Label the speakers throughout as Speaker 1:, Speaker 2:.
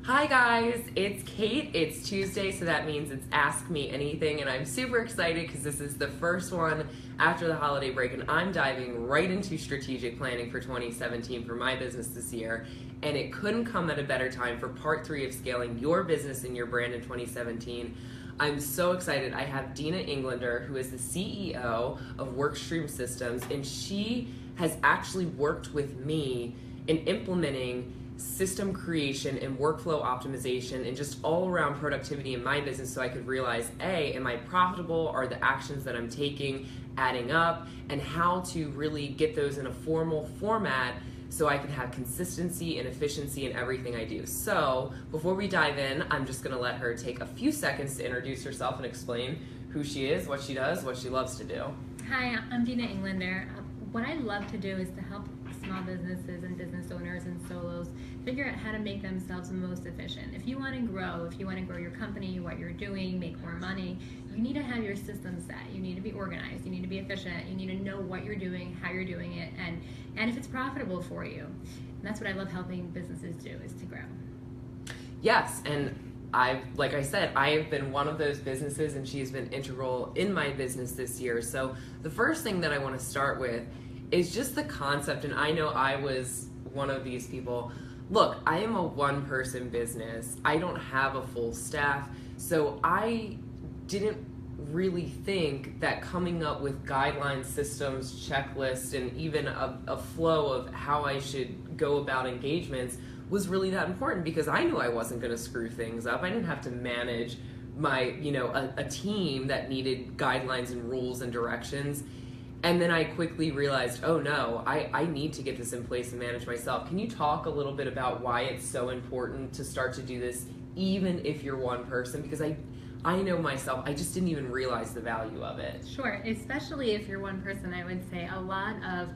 Speaker 1: Hi guys, it's Kate. It's Tuesday, so that means it's Ask Me Anything, and I'm super excited because this is the first one after the holiday break, and I'm diving right into strategic planning for 2017 for my business this year, and it couldn't come at a better time for part 3 of scaling your business and your brand in 2017. I'm so excited. I have Deena Englander, who is the CEO of Workstream Systems, and she has actually worked with me in implementing system creation and workflow optimization and just all around productivity in my business so I could realize, A, am I profitable? Are the actions that I'm taking adding up? And how to really get those in a formal format so I can have consistency and efficiency in everything I do. So before we dive in, I'm just gonna let her take a few seconds to introduce herself and explain who she is, what she does, what she loves to do.
Speaker 2: Hi, I'm Deena Englander. What I love to do is to help small businesses and business owners and solos figure out how to make themselves most efficient. If you want to grow, your company, what you're doing, make more money, you need to have your systems set. You need to be organized. You need to be efficient. You need to know what you're doing, how you're doing it, and if it's profitable for you. And that's what I love helping businesses do, is to grow.
Speaker 1: Yes, and like I said, I have been one of those businesses, and she's been integral in my business this year. So the first thing that I want to start with is just the concept, and I know I was one of these people. Look, I am a one-person business. I don't have a full staff, so I didn't really think that coming up with guidelines, systems, checklists, and even a flow of how I should go about engagements was really that important, because I knew I wasn't going to screw things up. I didn't have to manage my, a team that needed guidelines and rules and directions. And then I quickly realized, oh no, I need to get this in place and manage myself. Can you talk a little bit about why it's so important to start to do this even if you're one person? Because I know myself, I just didn't even realize the value of it.
Speaker 2: Sure, especially if you're one person, I would say a lot of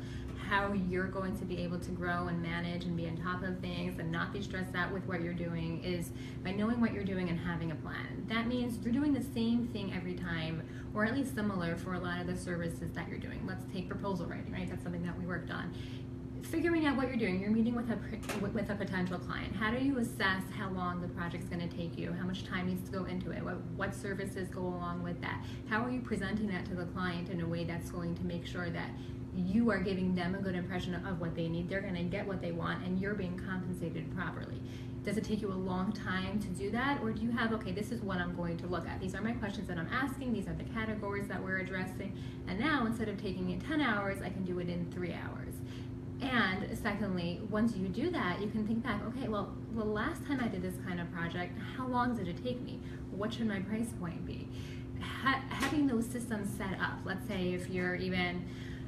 Speaker 2: how you're going to be able to grow and manage and be on top of things and not be stressed out with what you're doing is by knowing what you're doing and having a plan. That means you're doing the same thing every time, or at least similar for a lot of the services that you're doing. Let's take proposal writing, right? That's something that we worked on. Figuring out what you're doing. You're meeting with a potential client. How do you assess how long the project's going to take you? How much time needs to go into it? What services go along with that? How are you presenting that to the client in a way that's going to make sure that you are giving them a good impression of what they need? They're going to get what they want, and you're being compensated properly. Does it take you a long time to do that, or do you have, okay, this is what I'm going to look at. These are my questions that I'm asking. These are the categories that we're addressing. And now, instead of taking it 10 hours, I can do it in 3 hours. And secondly, once you do that, you can think back, okay, well, the last time I did this kind of project, how long did it take me? What should my price point be? Having those systems set up, let's say if you're even,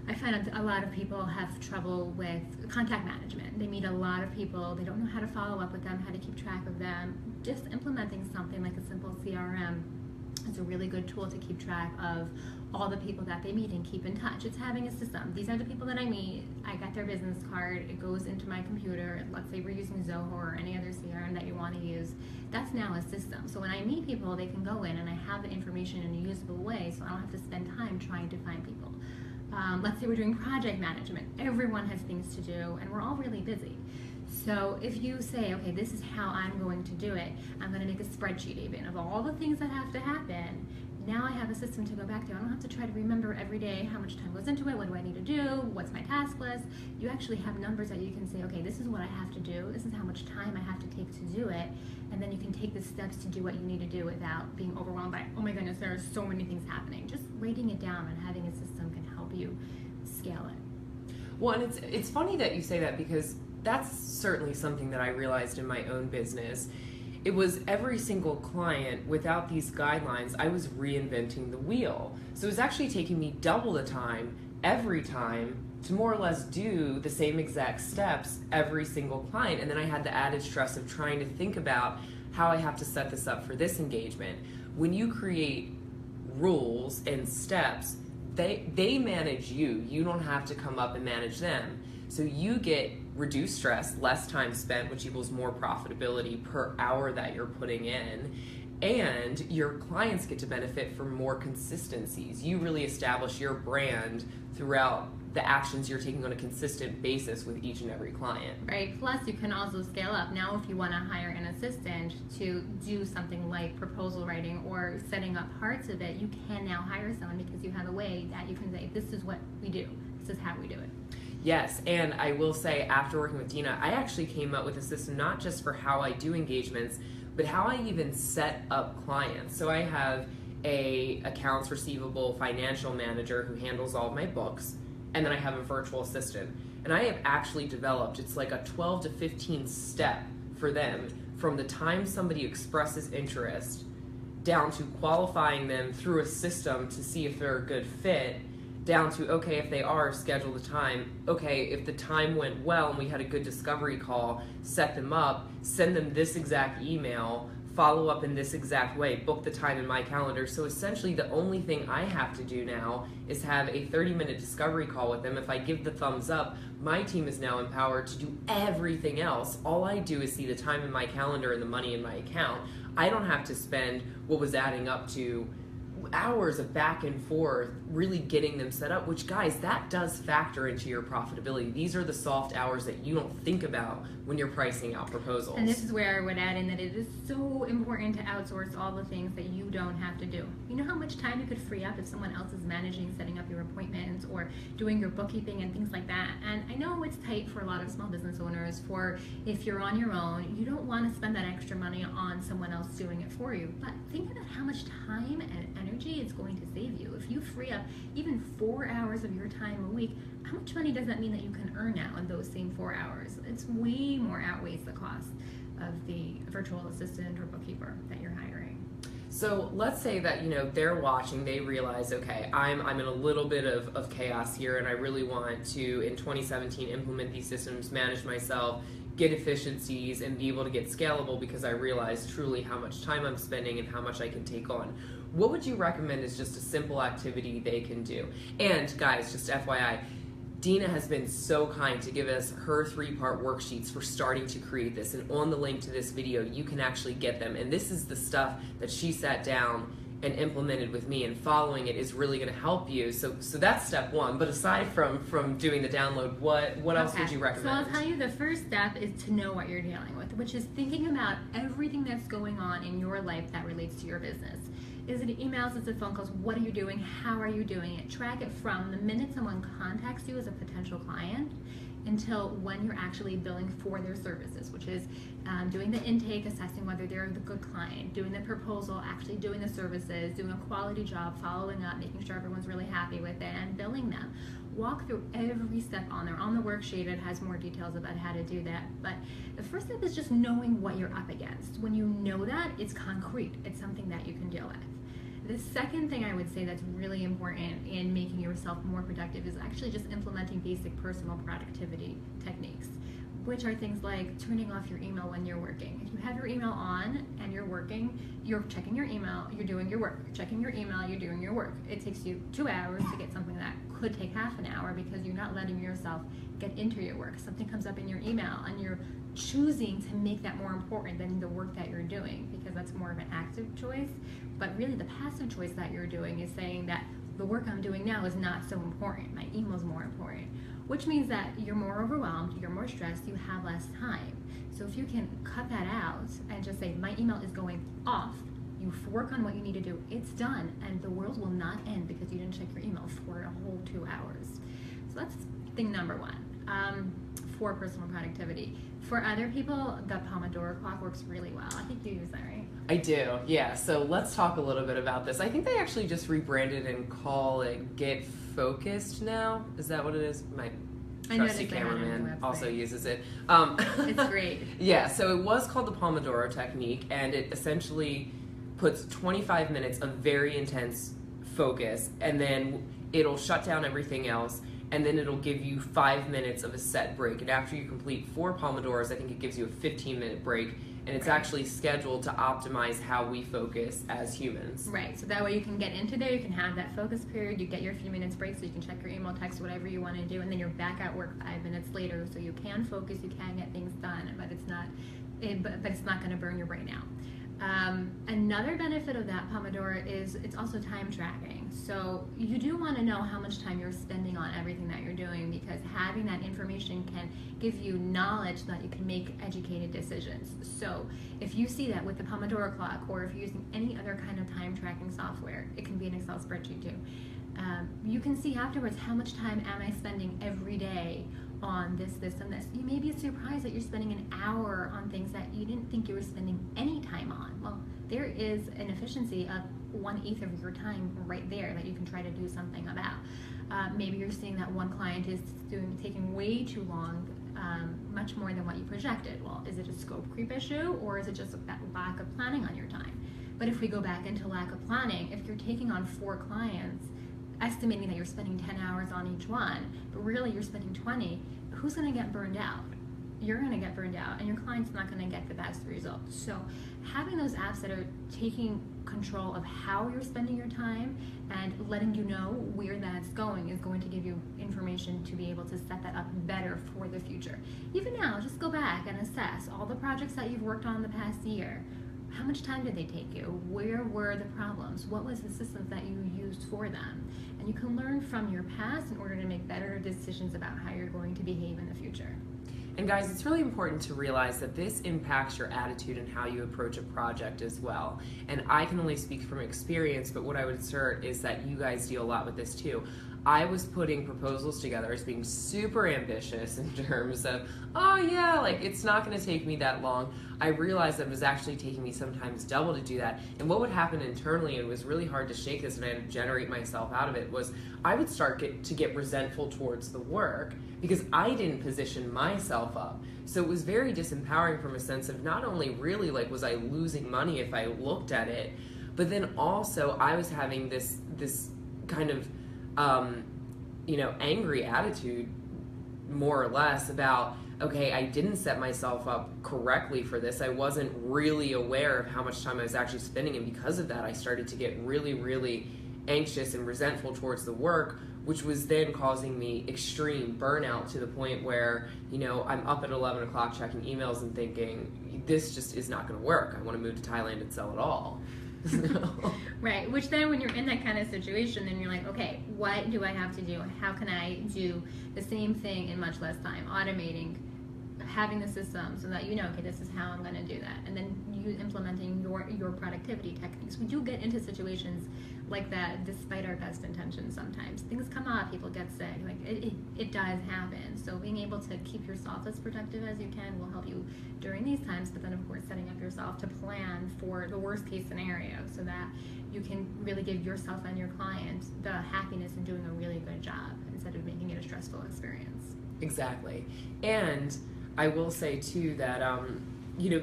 Speaker 2: I find a lot of people have trouble with contact management. They meet a lot of people, they don't know how to follow up with them, how to keep track of them. Just implementing something like a simple CRM is a really good tool to keep track of all the people that they meet and keep in touch. It's having a system. These are the people that I meet. I got their business card. It goes into my computer. Let's say we're using Zoho or any other CRM that you want to use. That's now a system. So when I meet people, they can go in and I have the information in a usable way, so I don't have to spend time trying to find people. Let's say we're doing project management. Everyone has things to do, and we're all really busy. So if you say, okay, this is how I'm going to do it, I'm going to make a spreadsheet even of all the things that have to happen. Now I have a system to go back to. I don't have to try to remember every day how much time goes into it, what do I need to do, what's my task list. You actually have numbers that you can say, okay, this is what I have to do, this is how much time I have to take to do it, and then you can take the steps to do what you need to do without being overwhelmed by, oh my goodness, there are so many things happening. Just writing it down and having a system can help you scale it.
Speaker 1: Well, and it's funny that you say that, because that's certainly something that I realized in my own business. It was every single client, without these guidelines, I was reinventing the wheel. So it was actually taking me double the time every time to more or less do the same exact steps every single client. And then I had the added stress of trying to think about how I have to set this up for this engagement. When you create rules and steps, they manage you. You don't have to come up and manage them. So you get reduced stress, less time spent, which equals more profitability per hour that you're putting in. And your clients get to benefit from more consistencies. You really establish your brand throughout the actions you're taking on a consistent basis with each and every client.
Speaker 2: Right. Plus, you can also scale up. Now, if you want to hire an assistant to do something like proposal writing or setting up parts of it, you can now hire someone because you have a way that you can say, this is what we do. This is how we do it.
Speaker 1: Yes, and I will say, after working with Deena, I actually came up with a system not just for how I do engagements, but how I even set up clients. So I have a accounts receivable financial manager who handles all of my books, and then I have a virtual assistant. And I have actually developed, it's like a 12 to 15 step for them from the time somebody expresses interest down to qualifying them through a system to see if they're a good fit, down to, okay, if they are, schedule the time. Okay, if the time went well and we had a good discovery call, set them up, send them this exact email, follow up in this exact way, book the time in my calendar. So essentially the only thing I have to do now is have a 30-minute discovery call with them. If I give the thumbs up, my team is now empowered to do everything else. All I do is see the time in my calendar and the money in my account. I don't have to spend what was adding up to hours of back and forth really getting them set up, which, guys, that does factor into your profitability. These are the soft hours that you don't think about when you're pricing out proposals.
Speaker 2: And this is where I would add in that it is so important to outsource all the things that you don't have to do. You know how much time you could free up if someone else is managing setting up your appointments or doing your bookkeeping and things like that. And I know it's tight for a lot of small business owners, for if you're on your own, you don't want to spend that extra money on someone else doing it for you. But think about how much time and energy it's going to save you. If you free up even 4 hours of your time a week, how much money does that mean that you can earn now in those same 4 hours? It's way more outweighs the cost of the virtual assistant or bookkeeper that you're hiring.
Speaker 1: So let's say that, they're watching, they realize, okay, I'm in a little bit of chaos here, and I really want to, in 2017, implement these systems, manage myself, get efficiencies, and be able to get scalable because I realize truly how much time I'm spending and how much I can take on. What would you recommend is just a simple activity they can do? And guys, just FYI, Deena has been so kind to give us her 3-part worksheets for starting to create this. And on the link to this video, you can actually get them. And this is the stuff that she sat down and implemented with me, and following it is really going to help you. So that's step 1. But aside from doing the download, what else would you recommend?
Speaker 2: So I'll tell you, the first step is to know what you're dealing with, which is thinking about everything that's going on in your life that relates to your business. Is it emails? Is it phone calls? What are you doing? How are you doing it? Track it from the minute someone contacts you as a potential client until when you're actually billing for their services, which is doing the intake, assessing whether they're the good client, doing the proposal, actually doing the services, doing a quality job, following up, making sure everyone's really happy with it, and billing them. Walk through every step on there. On the worksheet, it has more details about how to do that. But the first step is just knowing what you're up against. When you know that, it's concrete. It's something that you can deal with. The second thing I would say that's really important in making yourself more productive is actually just implementing basic personal productivity techniques, which are things like turning off your email when you're working. If you have your email on and you're working, you're checking your email, you're doing your work. You're checking your email, you're doing your work. It takes you 2 hours to get something that could take half an hour because you're not letting yourself get into your work. Something comes up in your email and you're choosing to make that more important than the work that you're doing, because that's more of an active choice. But really the passive choice that you're doing is saying that the work I'm doing now is not so important. My email's more important, which means that you're more overwhelmed, you're more stressed, you have less time. So if you can cut that out and just say, my email is going off, you work on what you need to do, it's done, and the world will not end because you didn't check your email for a whole 2 hours. So that's thing number 1 for personal productivity. For other people, the Pomodoro clock works really well. I think you use that, right?
Speaker 1: I do, yeah. So let's talk a little bit about this. I think they actually just rebranded and call it Get Focused now. Is that what it is? My trusty cameraman also uses it.
Speaker 2: It's great.
Speaker 1: Yeah, so it was called the Pomodoro technique, and it essentially puts 25 minutes of very intense focus, and then it'll shut down everything else, and then it'll give you 5 minutes of a set break. And after you complete 4 Pomodoros, I think it gives you a 15-minute break, and it's actually scheduled to optimize how we focus as humans.
Speaker 2: Right, so that way you can get into there, you can have that focus period, you get your few minutes break so you can check your email, text, whatever you want to do, and then you're back at work 5 minutes later, so you can focus, you can get things done, but it's not going to burn your brain out. Another benefit of that Pomodoro is it's also time tracking. So you do want to know how much time you're spending on everything that you're doing, because having that information can give you knowledge so that you can make educated decisions. So if you see that with the Pomodoro clock, or if you're using any other kind of time tracking software, it can be an Excel spreadsheet too, you can see afterwards how much time am I spending every day on this, and this. You may be surprised that you're spending an hour on things that you didn't think you were spending any time on. Well, there is an efficiency of 1/8 of your time right there that you can try to do something about. Maybe you're seeing that one client is taking way too long, much more than what you projected. Well, is it a scope creep issue, or is it just that lack of planning on your time? But if we go back into lack of planning, if you're taking on 4 clients, estimating that you're spending 10 hours on each one, but really you're spending 20, who's going to get burned out? You're going to get burned out, and your client's not going to get the best results. So having those apps that are taking control of how you're spending your time and letting you know where that's going is going to give you information to be able to set that up better for the future. Even now, just go back and assess all the projects that you've worked on the past year. How much time did they take you? Where were the problems? What was the systems that you used for them? And you can learn from your past in order to make better decisions about how you're going to behave in the future.
Speaker 1: And guys, it's really important to realize that this impacts your attitude and how you approach a project as well. And I can only speak from experience, but what I would assert is that you guys deal a lot with this too. I was putting proposals together as being super ambitious in terms of, oh yeah, like it's not going to take me that long. I realized that it was actually taking me sometimes double to do that. And what would happen internally, and it was really hard to shake this and I had to generate myself out of it, was I would start to get resentful towards the work because I didn't position myself up. So it was very disempowering from a sense of not only really like was I losing money if I looked at it, but then also I was having this kind of angry attitude, more or less, about, okay, I didn't set myself up correctly for this. I wasn't really aware of how much time I was actually spending, and because of that, I started to get really, really anxious and resentful towards the work, which was then causing me extreme burnout to the point where, I'm up at 11 o'clock checking emails and thinking, this just is not going to work. I want to move to Thailand and sell it all.
Speaker 2: Right, which then when you're in that kind of situation, then you're like, okay, what do I have to do? How can I do the same thing in much less time? Automating, having the system so that okay, this is how I'm going to do that. And then you implementing your productivity techniques. We do get into situations like that despite our best intentions sometimes. Things come up, people get sick, like it does happen. So being able to keep yourself as productive as you can will help you during these times, but then of course setting up yourself to plan for the worst case scenario so that you can really give yourself and your client the happiness in doing a really good job instead of making it a stressful experience.
Speaker 1: Exactly. And I will say too that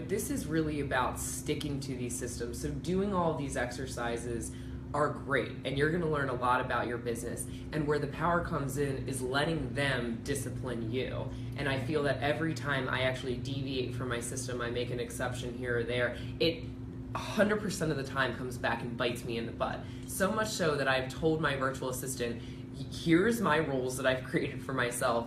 Speaker 1: this is really about sticking to these systems. So doing all of these exercises are great, and you're going to learn a lot about your business. And where the power comes in is letting them discipline you. And I feel that every time I actually deviate from my system, I make an exception here or there, it 100% of the time comes back and bites me in the butt. So much so that I've told my virtual assistant, here's my rules that I've created for myself.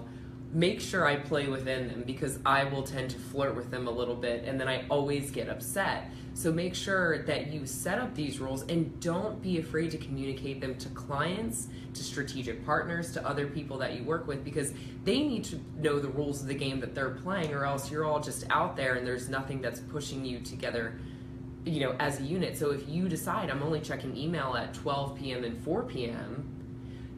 Speaker 1: Make sure I play within them, because I will tend to flirt with them a little bit and then I always get upset. So make sure that you set up these rules and don't be afraid to communicate them to clients, to strategic partners, to other people that you work with, because they need to know the rules of the game that they're playing, or else you're all just out there and there's nothing that's pushing you together as a unit. So if you decide I'm only checking email at 12 p.m. and 4 p.m.,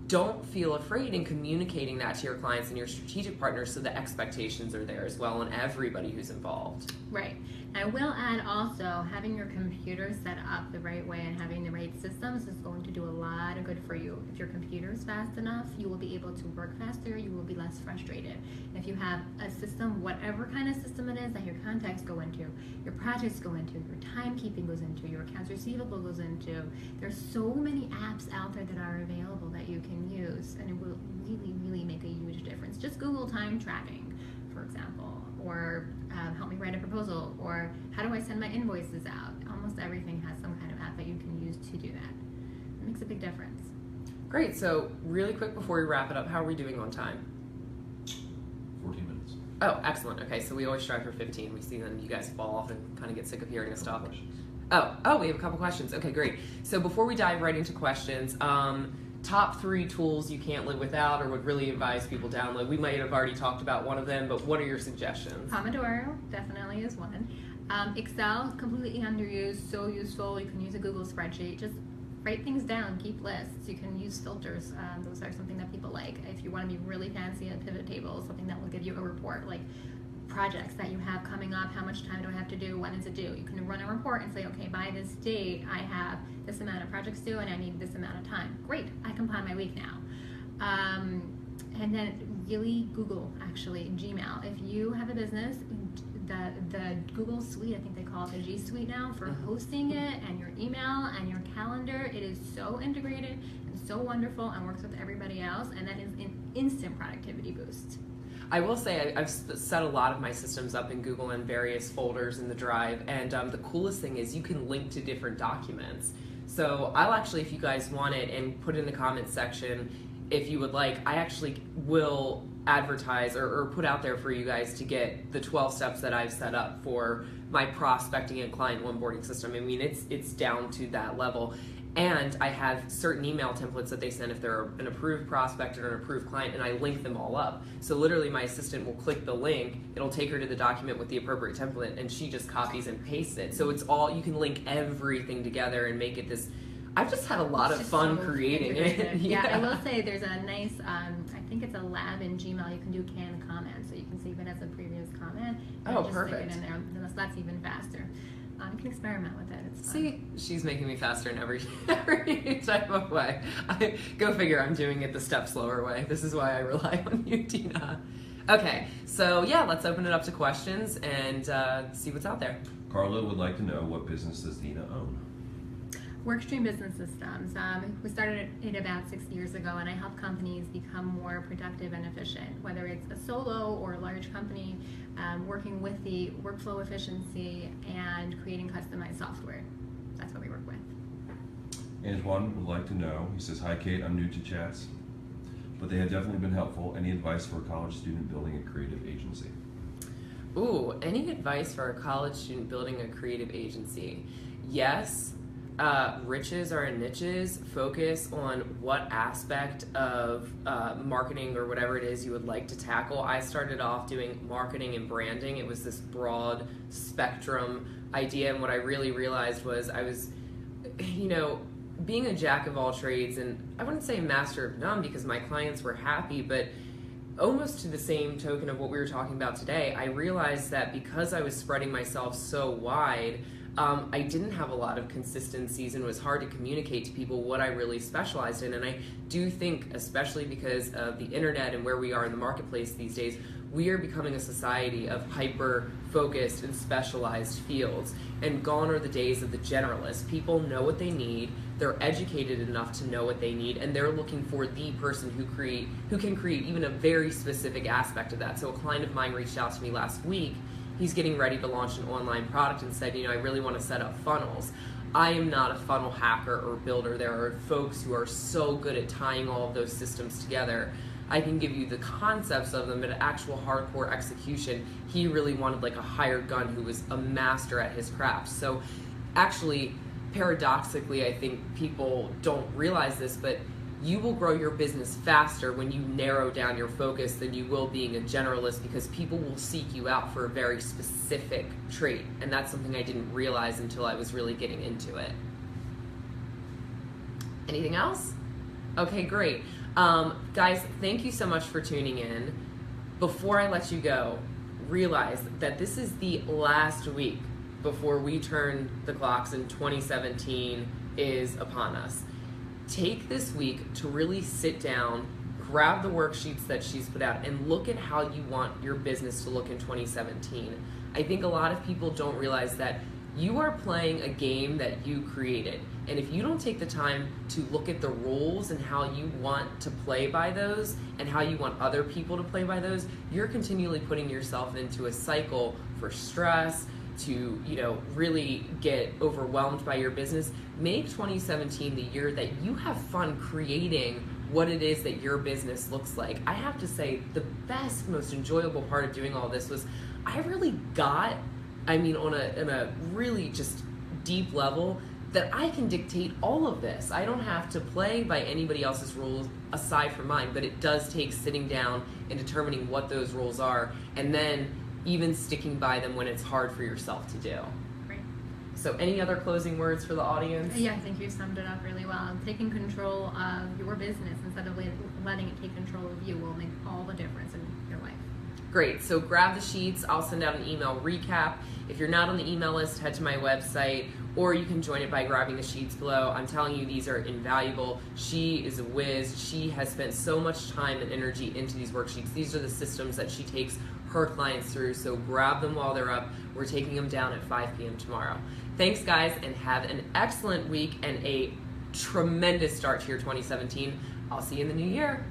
Speaker 1: don't feel afraid in communicating that to your clients and your strategic partners so the expectations are there as well and everybody who's involved.
Speaker 2: Right. I will add also, having your computer set up the right way and having the right systems is going to do a lot of good for you. If your computer is fast enough, you will be able to work faster, you will be less frustrated. If you have a system, whatever kind of system it is that your contacts go into, your projects go into, your timekeeping goes into, your accounts receivable goes into, there's so many apps out there that are available that you can use, and it will really, really make a huge difference. Just Google time tracking, for example, or help me write a proposal, or how do I send my invoices out? Almost everything has some kind of app that you can use to do that. It makes a big difference.
Speaker 1: Great. So really quick before we wrap it up, how are we doing on time?
Speaker 3: 14 minutes.
Speaker 1: Oh, excellent. Okay, so we always strive for 15. We see then you guys fall off and kind of get sick of hearing us talk. Oh, we have a couple questions. Okay, great. So before we dive right into questions, top 3 tools you can't live without or would really advise people download. We might have already talked about one of them, but what are your suggestions?
Speaker 2: Pomodoro definitely is one. Excel, completely underused, so useful. You can use a Google spreadsheet. Just write things down, keep lists. You can use filters. Those are something that people like. If you want to be really fancy at pivot tables, something that will give you a report, like projects that you have coming up, how much time do I have to do, when is it due? You can run a report and say, okay, by this date, I have this amount of projects due and I need this amount of time. Great, I can plan my week now. And then really Google, actually, Gmail. If you have a business, the Google Suite, I think they call it the G Suite now, for hosting it and your email and your calendar. It is so integrated and so wonderful and works with everybody else, and that is an instant productivity boost.
Speaker 1: I will say I've set a lot of my systems up in Google in various folders in the drive, and the coolest thing is you can link to different documents. So I'll actually, if you guys want it, and put it in the comments section if you would like, I actually will advertise or put out there for you guys to get the 12 steps that I've set up for my prospecting and client onboarding system. I mean, it's down to that level. And I have certain email templates that they send if they're an approved prospect or an approved client, and I link them all up. So literally my assistant will click the link, it'll take her to the document with the appropriate template, and she just copies and pastes it. So it's all, you can link everything together and make it this, I've just had a lot of fun creating it.
Speaker 2: Yeah, I will say there's a nice, I think it's a lab in Gmail, you can do canned comments, so you can save it as a previous comment. And just
Speaker 1: perfect.
Speaker 2: Stick it in there, that's even faster. You can experiment with it. It's fun.
Speaker 1: See, she's making me faster in every type of way. Go figure, I'm doing it the step slower way. This is why I rely on you, Deena. Okay, so yeah, let's open it up to questions and see what's out there.
Speaker 3: Carla would like to know, what business does Deena own?
Speaker 2: Workstream Business Systems. We started it about 6 years ago, and I help companies become more productive and efficient, whether it's a solo or a large company, working with the workflow efficiency and creating customized software. That's what we work with.
Speaker 3: Antoine would like to know, he says, hi Kate, I'm new to chats, but they have definitely been helpful. Any advice for a college student building a creative agency?
Speaker 1: Ooh, any advice for a college student building a creative agency? Yes. Riches are in niches. Focus on what aspect of marketing or whatever it is you would like to tackle. I started off doing marketing and branding. It was this broad spectrum idea, and what I really realized was I was, being a jack of all trades, and I wouldn't say master of none because my clients were happy, but almost to the same token of what we were talking about today, I realized that because I was spreading myself so wide, I didn't have a lot of consistencies, and it was hard to communicate to people what I really specialized in. And I do think, especially because of the internet and where we are in the marketplace these days, we are becoming a society of hyper-focused and specialized fields. And gone are the days of the generalists. People know what they need, they're educated enough to know what they need, and they're looking for the person who can create even a very specific aspect of that. So a client of mine reached out to me last week. He's getting ready to launch an online product and said, I really want to set up funnels. I am not a funnel hacker or builder. There are folks who are so good at tying all of those systems together. I can give you the concepts of them, but actual hardcore execution, he really wanted like a hired gun who was a master at his craft. So actually, paradoxically, I think people don't realize this, but you will grow your business faster when you narrow down your focus than you will being a generalist, because people will seek you out for a very specific trait, and that's something I didn't realize until I was really getting into it. Anything else? Okay, great. Guys, thank you so much for tuning in. Before I let you go, realize that this is the last week before we turn the clocks and 2017 is upon us. Take this week to really sit down, grab the worksheets that she's put out, and look at how you want your business to look in 2017. I think a lot of people don't realize that you are playing a game that you created. And if you don't take the time to look at the rules and how you want to play by those and how you want other people to play by those, you're continually putting yourself into a cycle for stress, to really get overwhelmed by your business. Make 2017 the year that you have fun creating what it is that your business looks like. I have to say, the best, most enjoyable part of doing all this was I really got, on a really just deep level that I can dictate all of this. I don't have to play by anybody else's rules aside from mine, but it does take sitting down and determining what those rules are, and then even sticking by them when it's hard for yourself to do.
Speaker 2: Great.
Speaker 1: So any other closing words for the audience?
Speaker 2: Yeah, I think you summed it up really well. Taking control of your business instead of letting it take control of you will make all the difference in your life.
Speaker 1: Great, so grab the sheets. I'll send out an email recap. If you're not on the email list, head to my website, or you can join it by grabbing the sheets below. I'm telling you, these are invaluable. She is a whiz. She has spent so much time and energy into these worksheets. These are the systems that she takes her clients through, so grab them while they're up. We're taking them down at 5 p.m. tomorrow. Thanks, guys, and have an excellent week and a tremendous start to your 2017. I'll see you in the new year.